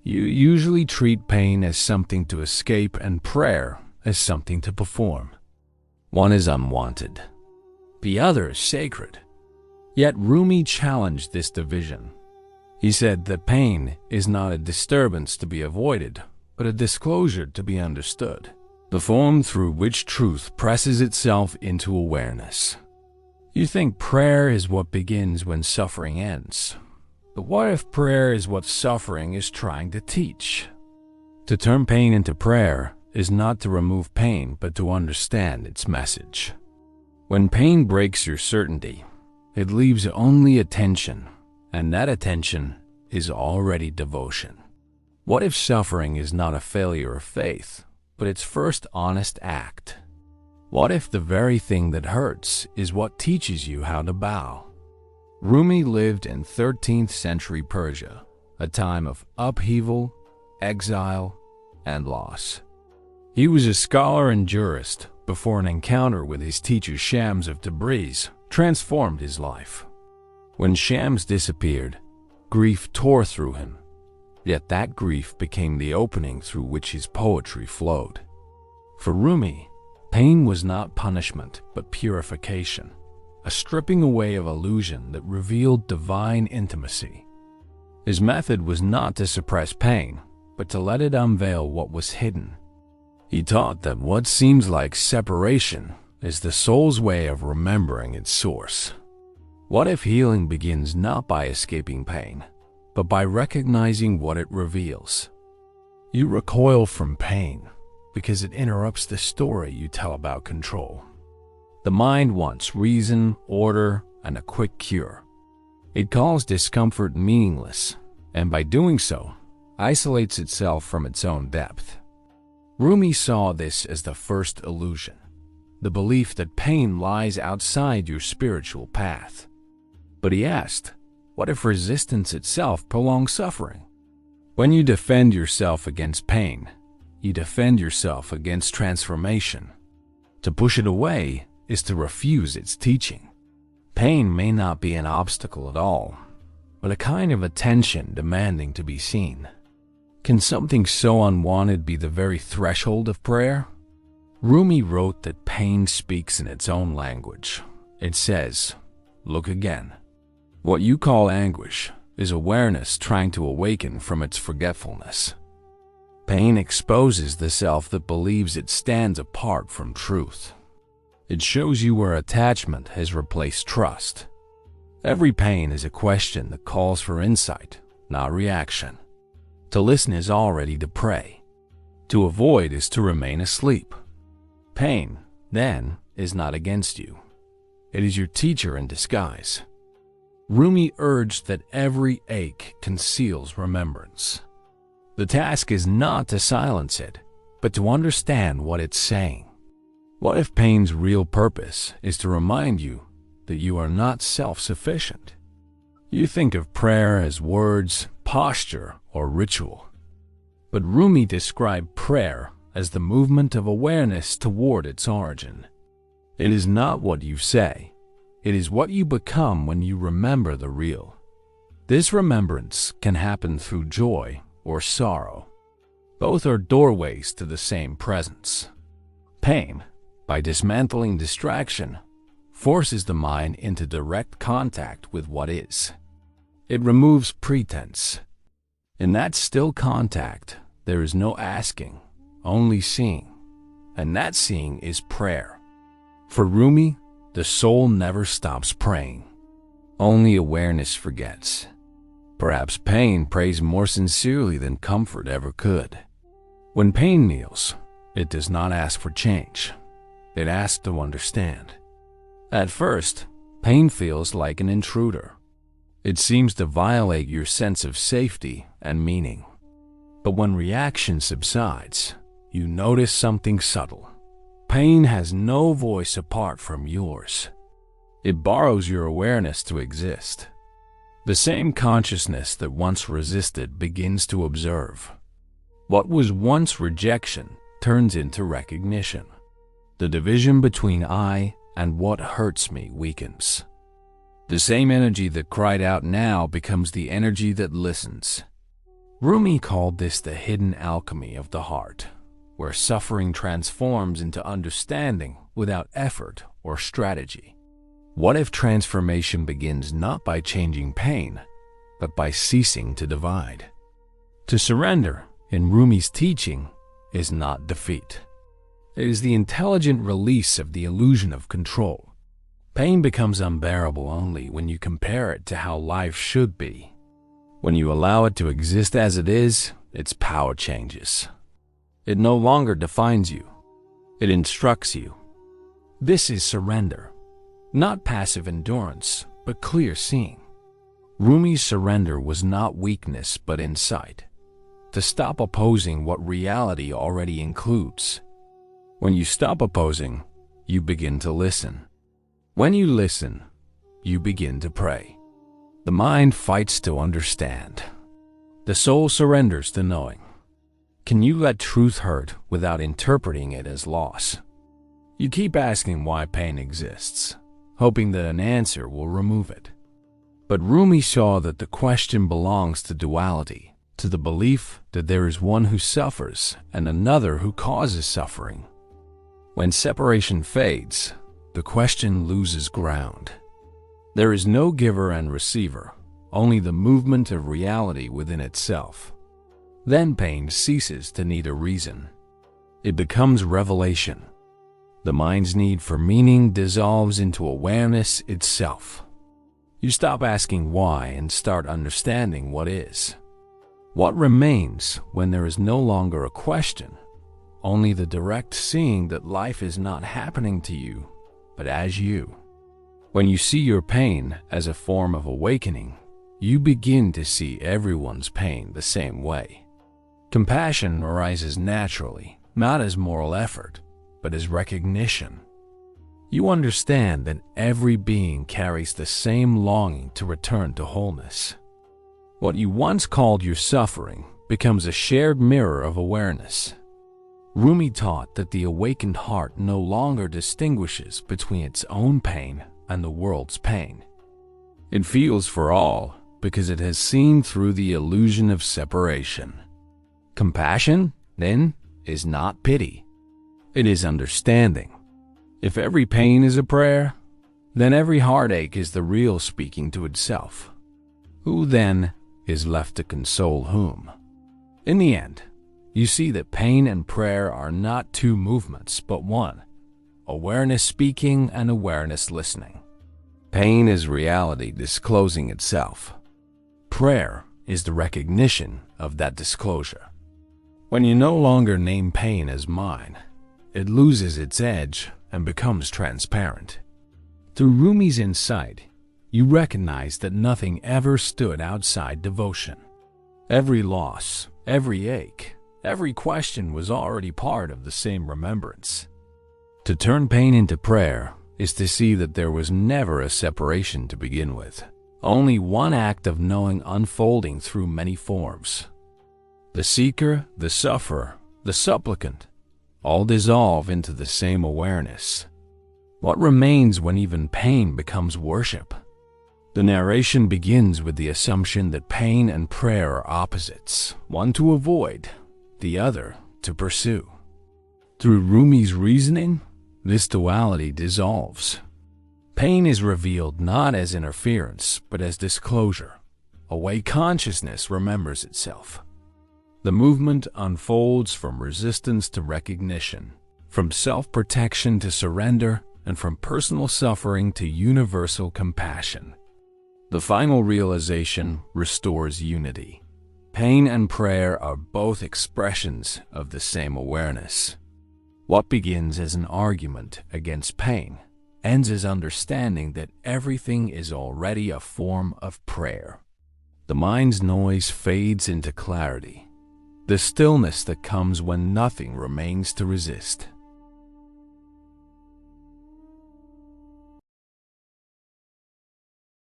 You usually treat pain as something to escape and prayer as something to perform. One is unwanted. The other is sacred. Yet Rumi challenged this division. He said that pain is not a disturbance to be avoided, but a disclosure to be understood, the form through which truth presses itself into awareness. You think prayer is what begins when suffering ends. But what if prayer is what suffering is trying to teach? To turn pain into prayer is not to remove pain, but to understand its message. When pain breaks your certainty, it leaves only attention, and that attention is already devotion. What if suffering is not a failure of faith, but its first honest act? What if the very thing that hurts is what teaches you how to bow? Rumi lived in 13th century Persia, a time of upheaval, exile, and loss. He was a scholar and jurist before an encounter with his teacher Shams of Tabriz transformed his life. When Shams disappeared, grief tore through him, yet that grief became the opening through which his poetry flowed. For Rumi, pain was not punishment but purification, a stripping away of illusion that revealed divine intimacy. His method was not to suppress pain, but to let it unveil what was hidden. He taught that what seems like separation is the soul's way of remembering its source. What if healing begins not by escaping pain, but by recognizing what it reveals? You recoil from pain because it interrupts the story you tell about control. The mind wants reason, order, and a quick cure. It calls discomfort meaningless, and by doing so, isolates itself from its own depth. Rumi saw this as the first illusion, the belief that pain lies outside your spiritual path. But he asked, what if resistance itself prolongs suffering? When you defend yourself against pain, you defend yourself against transformation. To push it away is to refuse its teaching. Pain may not be an obstacle at all, but a kind of attention demanding to be seen. Can something so unwanted be the very threshold of prayer? Rumi wrote that pain speaks in its own language. It says, "Look again." What you call anguish is awareness trying to awaken from its forgetfulness. Pain exposes the self that believes it stands apart from truth. It shows you where attachment has replaced trust. Every pain is a question that calls for insight, not reaction. To listen is already to pray. To avoid is to remain asleep. Pain, then, is not against you. It is your teacher in disguise. Rumi urged that every ache conceals remembrance. The task is not to silence it, but to understand what it's saying. What if pain's real purpose is to remind you that you are not self-sufficient? You think of prayer as words, posture, or ritual. But Rumi described prayer as the movement of awareness toward its origin. It is not what you say. It is what you become when you remember the real. This remembrance can happen through joy or sorrow. Both are doorways to the same presence. Pain, by dismantling distraction, forces the mind into direct contact with what is. It removes pretense. In that still contact, there is no asking, only seeing. And that seeing is prayer. For Rumi, the soul never stops praying. Only awareness forgets. Perhaps pain prays more sincerely than comfort ever could. When pain kneels, it does not ask for change. It asks to understand. At first, pain feels like an intruder. It seems to violate your sense of safety and meaning. But when reaction subsides, you notice something subtle. Pain has no voice apart from yours. It borrows your awareness to exist. The same consciousness that once resisted begins to observe. What was once rejection turns into recognition. The division between I and what hurts me weakens. The same energy that cried out now becomes the energy that listens. Rumi called this the hidden alchemy of the heart, where suffering transforms into understanding without effort or strategy. What if transformation begins not by changing pain, but by ceasing to divide? To surrender, in Rumi's teaching, is not defeat. It is the intelligent release of the illusion of control. Pain becomes unbearable only when you compare it to how life should be. When you allow it to exist as it is, its power changes. It no longer defines you. It instructs you. This is surrender, not passive endurance, but clear seeing. Rumi's surrender was not weakness but insight. To stop opposing what reality already includes. When you stop opposing, you begin to listen. When you listen, you begin to pray. The mind fights to understand. The soul surrenders to knowing. Can you let truth hurt without interpreting it as loss? You keep asking why pain exists, hoping that an answer will remove it. But Rumi saw that the question belongs to duality, to the belief that there is one who suffers and another who causes suffering. When separation fades, the question loses ground. There is no giver and receiver, only the movement of reality within itself. Then pain ceases to need a reason. It becomes revelation. The mind's need for meaning dissolves into awareness itself. You stop asking why and start understanding what is. What remains when there is no longer a question, only the direct seeing that life is not happening to you, but as you. When you see your pain as a form of awakening, you begin to see everyone's pain the same way. Compassion arises naturally, not as moral effort, but as recognition. You understand that every being carries the same longing to return to wholeness. What you once called your suffering becomes a shared mirror of awareness. Rumi taught that the awakened heart no longer distinguishes between its own pain and the world's pain. It feels for all because it has seen through the illusion of separation. Compassion, then, is not pity. It is understanding. If every pain is a prayer, then every heartache is the real speaking to itself. Who, then, is left to console whom? In the end, you see that pain and prayer are not two movements, but one. Awareness speaking and awareness listening. Pain is reality disclosing itself. Prayer is the recognition of that disclosure. When you no longer name pain as mine, it loses its edge and becomes transparent. Through Rumi's insight, you recognize that nothing ever stood outside devotion. Every loss, every ache, every question was already part of the same remembrance. To turn pain into prayer is to see that there was never a separation to begin with, only one act of knowing unfolding through many forms. The seeker, the sufferer, the supplicant, all dissolve into the same awareness. What remains when even pain becomes worship? The narration begins with the assumption that pain and prayer are opposites, one to avoid, the other to pursue. Through Rumi's reasoning, this duality dissolves. Pain is revealed not as interference, but as disclosure, a way consciousness remembers itself. The movement unfolds from resistance to recognition, from self-protection to surrender, and from personal suffering to universal compassion. The final realization restores unity. Pain and prayer are both expressions of the same awareness. What begins as an argument against pain ends as understanding that everything is already a form of prayer. The mind's noise fades into clarity, the stillness that comes when nothing remains to resist.